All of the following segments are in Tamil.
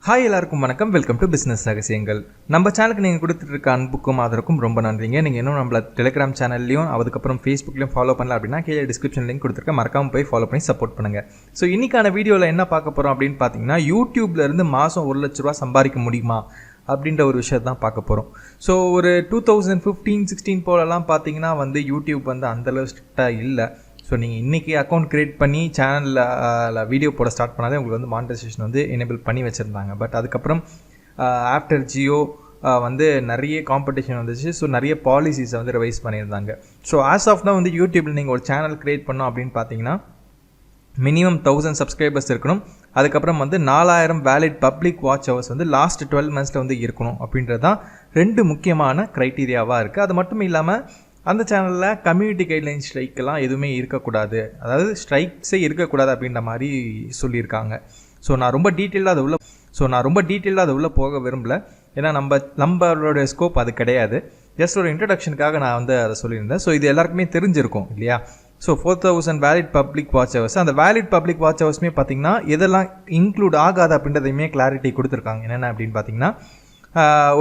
ஹாய் எல்லாருக்கும் வணக்கம். வெல்கம் டு பிஸ்னஸ் ரகசியங்கள். நம்ம சேனலுக்கு நீங்கள் கொடுத்துட்டு இருக்க அன்புக்கும் ஆதரவுக்கும் ரொம்ப நன்றிங்க. நீங்கள் இன்னும் நம்மள டெலிகிராம் சேனல்லையும் அதுக்கப்புறம் ஃபேஸ்புக்லையும் ஃபாலோ பண்ணல அப்படின்னா கீழே டிஸ்கிரிப்ஷன் லிங்க் கொடுத்துருக்க, மறக்காமல் போய் ஃபாலோ பண்ணி சப்போர்ட் பண்ணுங்கள். ஸோ இன்றைக்கான வீடியோவில் என்ன பார்க்க போகிறோம் அப்படின்னு பார்த்தீங்கன்னா, யூடியூப்லேருந்து மாதம் 1 லட்ச ரூபா சம்பாதிக்க முடியுமா அப்படின்ற ஒரு விஷயத்தை தான் பார்க்க போகிறோம். ஸோ ஒரு 2015-16 போலலாம் பார்த்தீங்கன்னா யூடியூப் அந்தளவு ஸ்ட்ரிக்டாக இல்லை. ஸோ நீங்கள் இன்றைக்கி அக்கௌண்ட் க்ரியேட் பண்ணி சேனலில் வீடியோ போட ஸ்டார்ட் பண்ணாலே உங்களுக்கு மானிட்டைசேஷன் எனேபிள் பண்ணி வச்சுருந்தாங்க. பட் அதுக்கப்புறம் ஆஃப்டர் ஜியோ நிறைய காம்படிஷன் வந்துச்சு. ஸோ நிறைய பாலிசிஸை ரிவைஸ் பண்ணியிருந்தாங்க. ஸோ ஆஸ் ஆஃப் தான் யூடியூப்பில் நீங்கள் ஒரு சேனல் க்ரியேட் பண்ணோம் அப்படின்னு பார்த்தீங்கன்னா மினிமம் 1000 சப்ஸ்கிரைபர்ஸ் இருக்கணும். அதுக்கப்புறம் 4000 valid public watch hours last 12 மந்த்ஸில் இருக்கணும். அப்படின்றது தான் 2 முக்கியமான க்ரைட்டீரியாவாக இருக்குது. அது மட்டும் இல்லாமல் அந்த சேனலில் கம்யூனிட்டி கைட்லைன் ஸ்ட்ரைக்கெல்லாம் எதுவுமே இருக்கக்கூடாது, அதாவது ஸ்ட்ரைக்ஸே இருக்கக்கூடாது அப்படின்ற மாதிரி சொல்லியிருக்காங்க. ஸோ நான் ரொம்ப டீட்டெயிலாக அது உள்ளே போக விரும்பல. ஏன்னா நம்மளோட ஸ்கோப் அது கிடையாது. ஜஸ்ட் ஒரு இன்ட்ரடக்ஷனுக்காக நான் அதை சொல்லியிருந்தேன். ஸோ இது எல்லாருக்குமே தெரிஞ்சிருக்கும் இல்லையா? So 4000 valid public watch hours, அந்த வேலிட் பப்ளிக் வாட்ச் ஹவர்ஸ்மே பார்த்திங்கன்னா எதெல்லாம் இன்க்ளூட் ஆகாது அப்படின்றதையுமே கிளாரிட்டி கொடுத்துருக்காங்க. என்னென்ன அப்படின்னு பார்த்தீங்கன்னா,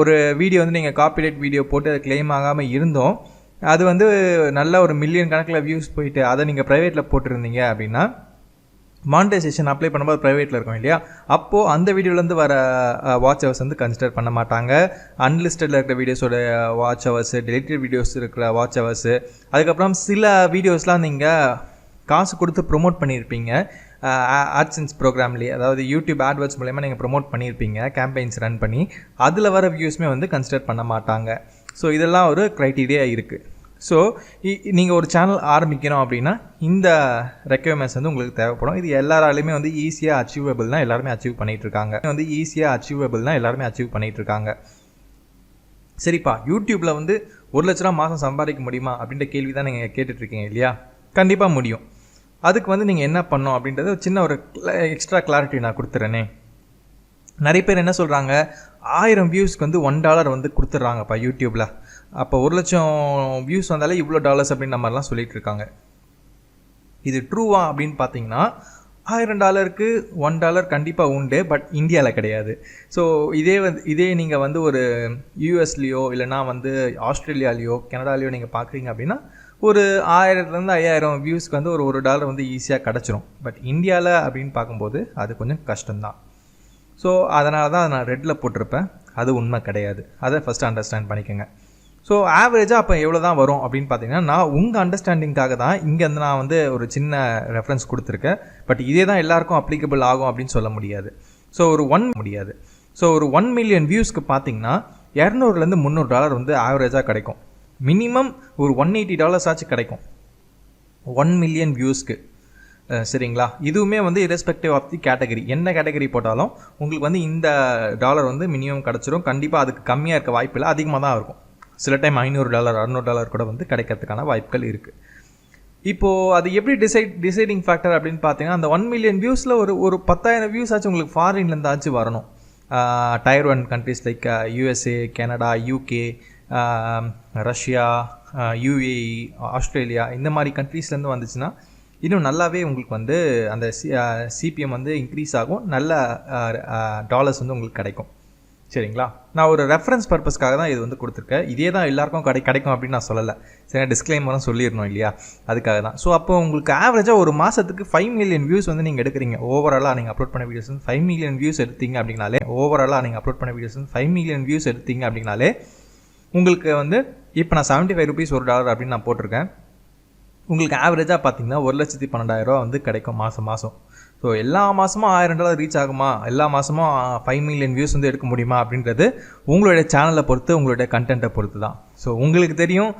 ஒரு வீடியோ நீங்கள் காப்பிரைட் வீடியோ போட்டு அது கிளைம் ஆகாமல் இருந்தோம், அது நல்ல ஒரு மில்லியன் கணக்கில் வியூஸ் போயிட்டு அதை நீங்கள் ப்ரைவேட்டில் போட்டிருந்தீங்க அப்படின்னா மானிட்டைசேஷன் அப்ளை பண்ணும்போது ப்ரைவேட்டில் இருக்கும் இல்லையா? அப்போது அந்த வீடியோலேருந்து வர வாட்ச் ஹவர்ஸ் கன்சிடர் பண்ண மாட்டாங்க. அன்லிஸ்டடில் இருக்கிற வீடியோஸோட வாட்ச் ஹவர்ஸு, டெலிட்டட் வீடியோஸ் இருக்கிற வாட்ச் ஹவர்ஸு, அதுக்கப்புறம் சில வீடியோஸ்லாம் நீங்கள் காசு கொடுத்து ப்ரொமோட் பண்ணியிருப்பீங்க adsense ப்ரோக்ராம்லேயே, அதாவது யூடியூப் ஆட்வர்ட்ஸ் மூலயமா நீங்கள் ப்ரொமோட் பண்ணியிருப்பீங்க கேம்பெயின்ஸ் ரன் பண்ணி, அதில் வர வியூஸ்மே கன்சிடர் பண்ண மாட்டாங்க. ஸோ இதெல்லாம் ஒரு க்ரைட்டீரியா இருக்குது. ஸோ நீங்கள் ஒரு சேனல் ஆரம்பிக்கணும் அப்படின்னா இந்த ரெக்யர்மெண்ட்ஸ் உங்களுக்கு தேவைப்படும். இது எல்லாராலையுமே ஈஸியாக அச்சீவபிள் தான், எல்லாருமே அச்சீவ் பண்ணிகிட்ருக்காங்க. எல்லாருமே அச்சீவ் பண்ணிகிட்ருக்காங்க. சரிப்பா, யூடியூப்பில் 1 லட்ச ரூபா மாதம் சம்பாதிக்க முடியுமா அப்படின்ற கேள்வி தான் நீங்கள் கேட்டுட்ருக்கீங்க இல்லையா? கண்டிப்பாக முடியும். அதுக்கு நீங்கள் என்ன பண்ணணும் அப்படின்றது சின்ன ஒரு எக்ஸ்ட்ரா கிளாரிட்டி நான் கொடுத்துறேனே. நிறைய பேர் என்ன சொல்கிறாங்க, 1000 வியூஸ்க்கு $1 கொடுத்துட்றாங்கப்பா யூடியூப்பில். அப்போ 1 லட்சம் வியூஸ் வந்தாலே இவ்வளோ டாலர்ஸ் அப்படின்ற மாதிரிலாம் சொல்லிட்டு இருக்காங்க. இது ட்ரூவா அப்படின்னு பார்த்தீங்கன்னா, $1000க்கு $1 கண்டிப்பாக உண்டு, பட் இந்தியாவில் கிடையாது. ஸோ இதே நீங்கள் ஒரு யூஎஸ்லேயோ இல்லைனா ஆஸ்திரேலியாலேயோ கனடாலேயோ நீங்கள் பார்க்குறீங்க அப்படின்னா ஒரு 1000லேருந்து 5000 வியூஸ்க்கு ஒரு $1 ஈஸியாக கிடச்சிரும். பட் இந்தியாவில் அப்படின்னு பார்க்கும்போது அது கொஞ்சம் கஷ்டம்தான். ஸோ அதனால தான் நான் ரெட்டில் போட்டிருப்பேன். அது உண்மை கிடையாது. அதை ஃபஸ்ட்டு அண்டர்ஸ்டாண்ட் பண்ணிக்கோங்க. ஸோ ஆவரேஜாக அப்போ எவ்வளோ தான் வரும் அப்படின்னு பார்த்தீங்கன்னா, நான் உங்கள் அண்டர்ஸ்டாண்டிங்காக தான் இங்கே நான் ஒரு சின்ன ரெஃபரன்ஸ் கொடுத்துருக்கேன். பட் இதே தான் எல்லாருக்கும் அப்ளிகபிள் ஆகும் அப்படின்னு சொல்ல முடியாது. ஸோ ஒரு 1 மில்லியன் வியூஸ்க்கு பார்த்தீங்கன்னா $200லேருந்து $300 ஆவரேஜாக கிடைக்கும். மினிமம் ஒரு $180 ஆச்சு கிடைக்கும் 1 மில்லியன் வியூஸ்க்கு. சரிங்களா? இதுவுமே இரஸ்பெக்டிவ் ஆஃப் தி கேட்டகரி, என்ன கேட்டகரி போட்டாலும் உங்களுக்கு இந்த டாலர் மினிமம் கிடச்சிரும். கண்டிப்பாக அதுக்கு கம்மியாக இருக்க வாய்ப்பு இல்லை, அதிகமாக தான் இருக்கும். சில டைம் $500 $600 கூட கிடைக்கிறதுக்கான வாய்ப்புகள் இருக்குது. இப்போது அது எப்படி டிசைடிங் ஃபேக்டர் அப்படின்னு பார்த்தீங்கன்னா, அந்த 1 மில்லியன் வியூஸில் ஒரு 10,000 வியூஸ் ஆச்சு உங்களுக்கு ஃபாரின்லேருந்தாச்சும் வரணும். Tier 1 countries like USA, Canada, UK, Russia, UAE, Australia, இந்த மாதிரி கண்ட்ரீஸ்லேருந்து வந்துச்சுன்னா இன்னும் நல்லாவே உங்களுக்கு அந்த சிபிஎம் இன்க்ரீஸ் ஆகும், நல்ல டாலர்ஸ் உங்களுக்கு கிடைக்கும். சரிங்களா? நான் ஒரு ரெஃபரன்ஸ் பர்பஸ்க்காக தான் இது கொடுத்துருக்கேன். இதே தான் எல்லாருக்கும் கிடைக்கும் அப்படின்னு நான் சொல்லலை. சரி, டிஸ்க்ளைமரும் சொல்லிடணும் இல்லையா? அதுக்காக தான். ஸோ அப்போ உங்களுக்கு ஆவரேஜாக ஒரு மாதத்துக்கு 5 மில்லியன் வியூஸ் நீங்கள் எடுக்கிறீங்க. ஓவராலாக நீங்கள் அப்லோட் பண்ண வீடியோஸ் 5 மில்லியன் வியூஸ் எடுத்தீங்க அப்படின்னாலே உங்களுக்கு இப்போ நான் $75 $1 அப்படின்னு நான் போட்டிருக்கேன். உங்களுக்கு ஆவரேஜாக பார்த்தீங்கன்னா 1,12,000 கிடைக்கும் மாதம். ஸோ எல்லா மாதமும் $1000 ரீச் ஆகுமா, எல்லா மாதமும் 5 மில்லியன் வியூஸ் எடுக்க முடியுமா அப்படின்றது உங்களுடைய சேனலை பொறுத்து, உங்களுடைய கண்டென்ட்டை பொறுத்து தான். ஸோ உங்களுக்கு தெரியும்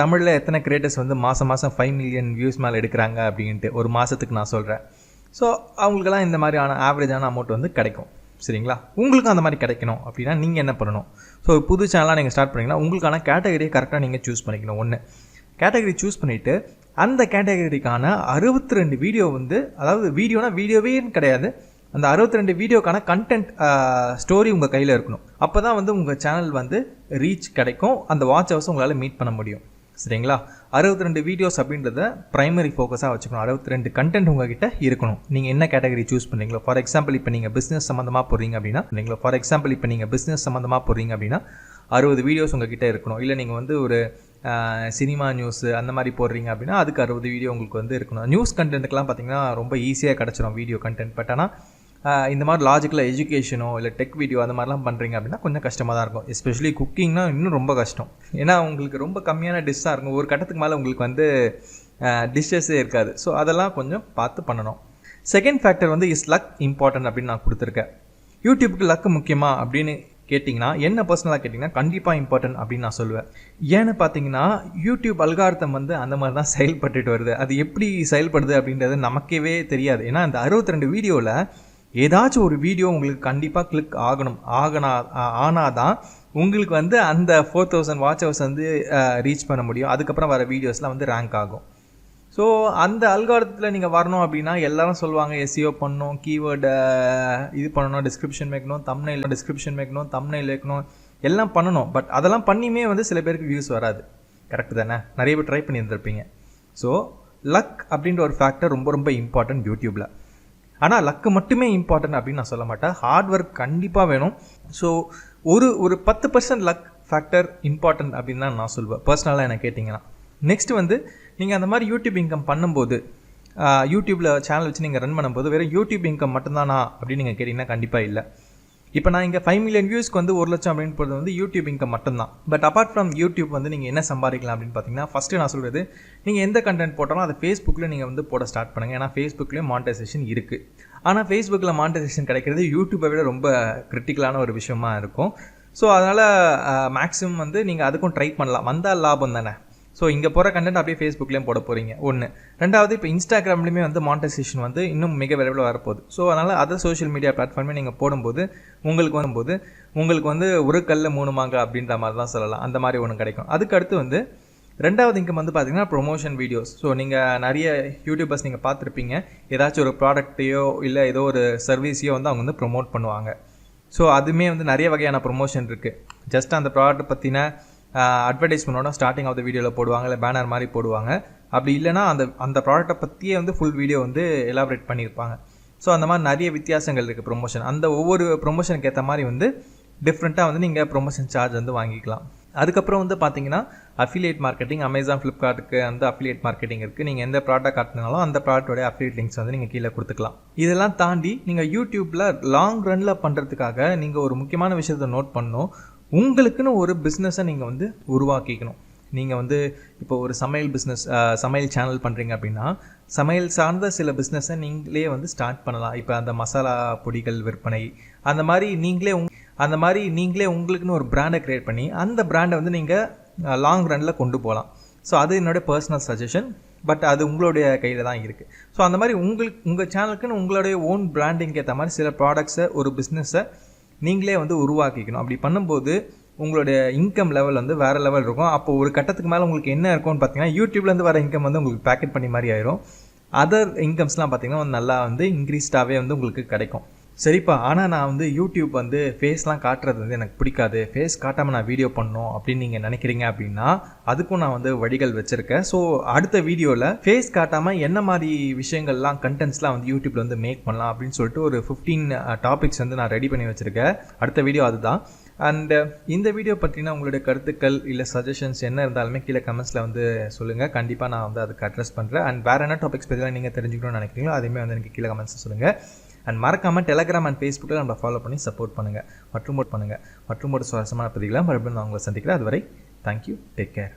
தமிழில் எத்தனை கிரியேட்டர்ஸ் மாதம் 5 மில்லியன் வியூஸ் மேலே எடுக்கிறாங்க அப்படின்ட்டு ஒரு மாதத்துக்கு நான் சொல்கிறேன். ஸோ அவங்களுக்கெல்லாம் இந்த மாதிரியான ஆவரேஜான அமௌண்ட் கிடைக்கும். சரிங்களா? உங்களுக்கும் அந்த மாதிரி கிடைக்கணும் அப்படின்னா நீங்கள் என்ன பண்ணணும்? ஸோ புது சேனலாக நீங்கள் ஸ்டார்ட் பண்ணிங்கன்னா உங்களுக்கான கேட்டகரியை கரெக்டாக நீங்கள் சூஸ் பண்ணிக்கணும். ஒன்று, கேட்டகரி சூஸ் பண்ணிவிட்டு அந்த கேட்டகரிக்கான 62 வீடியோ அதாவது வீடியோவே கிடையாது, அந்த 62 வீடியோக்கான கண்டென்ட் ஸ்டோரி உங்கள் கையில் இருக்கணும். அப்போ தான் உங்கள் சேனல் ரீச் கிடைக்கும், அந்த வாட்ச் ஹவர்ஸ் உங்களால் மீட் பண்ண முடியும். சரிங்களா? 62 வீடியோஸ் அப்படின்றத ப்ரைமரி ஃபோக்கஸாக வச்சுக்கணும். 62 கண்டென்ட் உங்ககிட்ட இருக்கணும். நீங்கள் என்ன கேட்டகரி சூஸ் பண்ணுறீங்களோ, ஃபார் எக்ஸாம்பிள் இப்போ நீங்கள் பிஸ்னஸ் சம்மந்தமாக போடுறீங்க அப்படின்னா 60 வீடியோஸ் உங்ககிட்ட இருக்கணும். இல்லை நீங்கள் வந்து ஒரு சினிமா நியூஸு அந்த மாதிரி போடுறீங்க அப்படின்னா அதுக்கு 60 வீடியோ உங்களுக்கு வந்து இருக்கணும். நியூஸ் கண்டென்ட்டுக்கெலாம் பார்த்தீங்கன்னா ரொம்ப ஈஸியாக கிடச்சிரும் வீடியோ கண்டென்ட். பட் ஆனால் இந்த மாதிரி லாஜிக்கலாக எஜுகேஷனோ இல்லை டெக் வீடியோ அந்த மாதிரிலாம் பண்ணுறீங்க அப்படின்னா கொஞ்சம் கஷ்டமாக தான் இருக்கும். எஸ்பெஷலி குக்கிங்னா இன்னும் ரொம்ப கஷ்டம். ஏன்னா உங்களுக்கு ரொம்ப கம்மியான டிஷ்ஷாக இருக்கும். ஒரு கட்டத்துக்கு மேலே உங்களுக்கு வந்து டிஷ்ஷஸே இருக்காது. ஸோ அதெல்லாம் கொஞ்சம் பார்த்து பண்ணணும். செகண்ட் ஃபேக்டர் வந்து இஸ் லக் இம்பார்ட்டன்ட் அப்படின்னு நான் கொடுத்துருக்கேன். யூடியூப்புக்கு லக்கு முக்கியமா அப்படின்னு கேட்டிங்கன்னா, என்ன பர்சனலாக கேட்டிங்கன்னா கண்டிப்பாக இம்பார்ட்டன்ட் அப்படின்னு நான் சொல்லுவேன். ஏன்னு பார்த்தீங்கன்னா யூடியூப் அல்காரிதம் வந்து அந்த மாதிரி தான் செயல்பட்டுட்டு வருது. அது எப்படி செயல்படுது அப்படின்றது நமக்கே தெரியாது. ஏன்னா அந்த 62 வீடியோவில் ஏதாச்சும் ஒரு வீடியோ உங்களுக்கு கண்டிப்பாக கிளிக் ஆனால் தான் உங்களுக்கு வந்து அந்த 4000 வாட்ச் ஹவர்ஸ் வந்து ரீச் பண்ண முடியும். அதுக்கப்புறம் வர வீடியோஸ்லாம் வந்து ரேங்க் ஆகும். ஸோ அந்த அல்காரிதத்தில் நீங்கள் வரணும் அப்படின்னா எல்லாரும் சொல்லுவாங்க எஸ்இஓ பண்ணணும், கீவேர்டை இது பண்ணணும், டிஸ்கிரிப்ஷன் வைக்கணும், தம்ப்நெயில் வைக்கணும், எல்லாம் பண்ணணும். பட் அதெல்லாம் பண்ணியுமே வந்து சில பேருக்கு வியூஸ் வராது. கரெக்டு தானே? நிறைய பேர் ட்ரை பண்ணி இருந்திருப்பீங்க. ஸோ லக் அப்படின்ற ஒரு ஃபேக்டர் ரொம்ப ரொம்ப இம்பார்ட்டன்ட் யூடியூப்பில். ஆனால் லக்கு மட்டுமே இம்பார்ட்டன்ட் அப்படின்னு நான் சொல்ல மாட்டேன். ஹார்ட் ஒர்க் கண்டிப்பாக வேணும். ஸோ ஒரு 10% லக் ஃபேக்டர் இம்பார்ட்டன்ட் அப்படின்னு தான் நான் சொல்வேன் பர்சனலாக என்ன கேட்டிங்கன்னா. நெக்ஸ்ட் வந்து நீங்கள் அந்த மாதிரி யூடியூப் இன்கம் பண்ணும்போது, யூடியூப்பில் சேனல் வச்சு நீங்கள் ரன் பண்ணும்போது வெறும் யூடியூப் இன்கம் மட்டும்தானா அப்படின்னு நீங்கள் கேட்டிங்கன்னா கண்டிப்பாக இல்லை. இப்போ நான் இங்கே 5 மில்லியன் வியூஸ்க்கு வந்து 1 லட்சம் அப்படின்னு போகிறது வந்து யூடியூப் இன்கம் மட்டும்தான். பட் அப்பார்ட் ஃப்ரம் யூடியூப் வந்து நீங்கள் என்ன சம்பாதிக்கலாம் அப்படின்னு பார்த்தீங்கன்னா, ஃபஸ்ட்டு நான் சொல்கிறது, நீங்கள் எந்த கண்டென்ட் போட்டாலும் அதை ஃபேஸ்புக்கில் நீங்கள் வந்து போட ஸ்டார்ட் பண்ணுங்கள். ஏன்னா ஃபேஸ்புக்லேயும் மானிட்டைசேஷன் இருக்குது. ஆனால் ஃபேஸ்புக்கில் மானிட்டைசேஷன் கிடைக்கிறது யூடியூப்பை விட ரொம்ப கிரிட்டிக்கலான ஒரு விஷயமா இருக்கும். ஸோ அதனால் மேக்ஸிமம் வந்து நீங்கள் அதுக்கும் ட்ரை பண்ணலாம். வந்தால் லாபம் தானே. ஸோ இங்கே போகிற கண்டென்ட் அப்படியே ஃபேஸ்புக்லேயும் போட போகிறீங்க ஒன்று. ரெண்டாவது, இப்போ இன்ஸ்டாகிராம்லேயுமே வந்து மானிட்டைசேஷன் வந்து இன்னும் மிக விரைவில் வரப்போகுது. ஸோ அதனால் அதர் சோஷியல் மீடியா பிளாட்ஃபார்மே நீங்கள் போடும்போது உங்களுக்கு வந்து ஒரு கல்ல 3 மாங்காய் அப்படின்ற மாதிரி தான் சொல்லலாம். அந்த மாதிரி ஒன்று கிடைக்கும். அதுக்கு அடுத்து வந்து ரெண்டாவது இன்கம் வந்து பார்த்தீங்கன்னா ப்ரொமோஷன் வீடியோஸ். ஸோ நீங்கள் நிறைய யூடியூபர்ஸ் நீங்கள் பார்த்துருப்பீங்க, ஏதாச்சும் ஒரு ப்ராடக்ட்டையோ இல்லை ஏதோ ஒரு சர்வீஸையோ வந்து அவங்க வந்து ப்ரொமோட் பண்ணுவாங்க. ஸோ அதுவுமே வந்து நிறைய வகையான ப்ரொமோஷன் இருக்குது. ஜஸ்ட் அந்த ப்ராடக்ட் பற்றின அட்வர்டைஸ்மெண்ட்டோட ஸ்டார்டிங் ஆஃப் த வீடியோவில் போடுவாங்க, இல்லை பேனர் மாதிரி போடுவாங்க. அப்படி இல்லைனா அந்த ப்ராடக்ட்டை பற்றியே வந்து ஃபுல் வீடியோ வந்து எலாபரேட் பண்ணியிருப்பாங்க. ஸோ அந்த மாதிரி நிறைய வித்தியாசங்கள் இருக்குது ப்ரொமோஷன். அந்த ஒவ்வொரு ப்ரொமோஷனுக்கு ஏற்ற மாதிரி வந்து டிஃப்ரெண்ட்டாக வந்து நீங்கள் ப்ரொமோஷன் சார்ஜ் வந்து வாங்கிக்கலாம். அதுக்கப்புறம் வந்து பார்த்தீங்கன்னா அஃபிலியேட் மார்க்கெட்டிங், அமேசான் ஃப்ளிப்கார்ட்டுக்கு வந்து அஃபிலியேட் மார்க்கெட்டிங் இருக்குது. நீங்கள் எந்த ப்ராடக்ட் காட்டினாலும் அந்த ப்ராடக்டோடைய அஃபிலியேட் லிங்க்ஸ் வந்து நீங்கள் கீழே கொடுத்துக்கலாம். இதெல்லாம் தாண்டி நீங்கள் யூடியூப்பில் லாங் ரனில் பண்ணுறதுக்காக நீங்கள் ஒரு முக்கியமான விஷயத்தை நோட் பண்ணணும். உங்களுக்குன்னு ஒரு பிஸ்னஸை நீங்கள் வந்து உருவாக்கிக்கணும். நீங்கள் வந்து இப்போ ஒரு சமையல் சேனல் பண்ணுறீங்க அப்படின்னா சமையல் சார்ந்த சில பிஸ்னஸை நீங்களே வந்து ஸ்டார்ட் பண்ணலாம். இப்போ அந்த மசாலா பொடிகள் விற்பனை, அந்த மாதிரி நீங்களே உங்களுக்குன்னு ஒரு பிராண்டை க்ரியேட் பண்ணி அந்த பிராண்டை வந்து நீங்கள் லாங் ரனில் கொண்டு போகலாம். ஸோ அது என்னோடய பர்சனல் சஜஷன். பட் அது உங்களுடைய கையில் தான் இருக்குது. ஸோ அந்த மாதிரி உங்கள் சேனலுக்குன்னு உங்களுடைய ஓன் பிராண்டிங் ஏற்ற மாதிரி சில ப்ராடக்ட்ஸை, ஒரு பிஸ்னஸை நீங்களே வந்து உருவாக்கிக்கணும். அப்படி பண்ணும்போது உங்களுடைய இன்கம் லெவல் வந்து வேறு லெவல் இருக்கும். அப்போது ஒரு கட்டத்துக்கு மேலே உங்களுக்கு என்ன இருக்கும்னு பார்த்தீங்கன்னா, யூடியூப்லேருந்து வர இன்கம் வந்து உங்களுக்கு பேக்கெட் பண்ணி மாதிரி ஆயிரும். அதர் இன்கம்ஸ்லாம் பார்த்தீங்கன்னா நல்லா வந்து இன்க்ரீஸ்டாகவே வந்து உங்களுக்கு கிடைக்கும். சரிப்பா, ஆனால் நான் வந்து யூடியூப் வந்து ஃபேஸ்லாம் காட்டுறது வந்து எனக்கு பிடிக்காது, ஃபேஸ் காட்டாமல் நான் வீடியோ பண்ணணும் அப்படின்னு நீங்கள் நினைக்கிறீங்க அப்படின்னா அதுக்கும் நான் வந்து வழிகள் வச்சுருக்கேன். ஸோ அடுத்த வீடியோவில் ஃபேஸ் காட்டாமல் என்ன மாதிரி விஷயங்கள்லாம் கண்டென்ட்ஸ்லாம் வந்து யூடியூப்பில் வந்து மேக் பண்ணலாம் அப்படின்னு சொல்லிட்டு ஒரு 15 டாபிக்ஸ் வந்து நான் ரெடி பண்ணி வச்சுருக்கேன். அடுத்த வீடியோ அதுதான். அண்ட் இந்த வீடியோ பற்றினா உங்களுடைய கருத்துக்கள் இல்லை சஜஷன்ஸ் என்ன இருந்தாலுமே கீழே கமெண்ட்ஸில் வந்து சொல்லுங்கள். கண்டிப்பாக நான் வந்து அதுக்கு அட்ரஸ் பண்ணுறேன். அண்ட் வேறு என்ன டாபிக்ஸ் பற்றிலாம் நீங்கள் தெரிஞ்சுக்கணும்னு நினைக்கிறீங்களோ அதையுமே வந்து எனக்கு கீழே கமெண்ட்ஸில் சொல்லுங்கள். அண்ட் மறக்காமல் டெலகிராம் அண்ட் ஃபேஸ்புக்கில் நம்மளை ஃபாலோ பண்ணி சப்போர்ட் பண்ணுங்கள். மற்றும் ஒரு சுவாரஸ்யமான பதிவுகளை மறுபடியும் நான் உங்களை சந்திக்கிறேன். அதுவரை தேங்க்யூ, டேக் கேர்.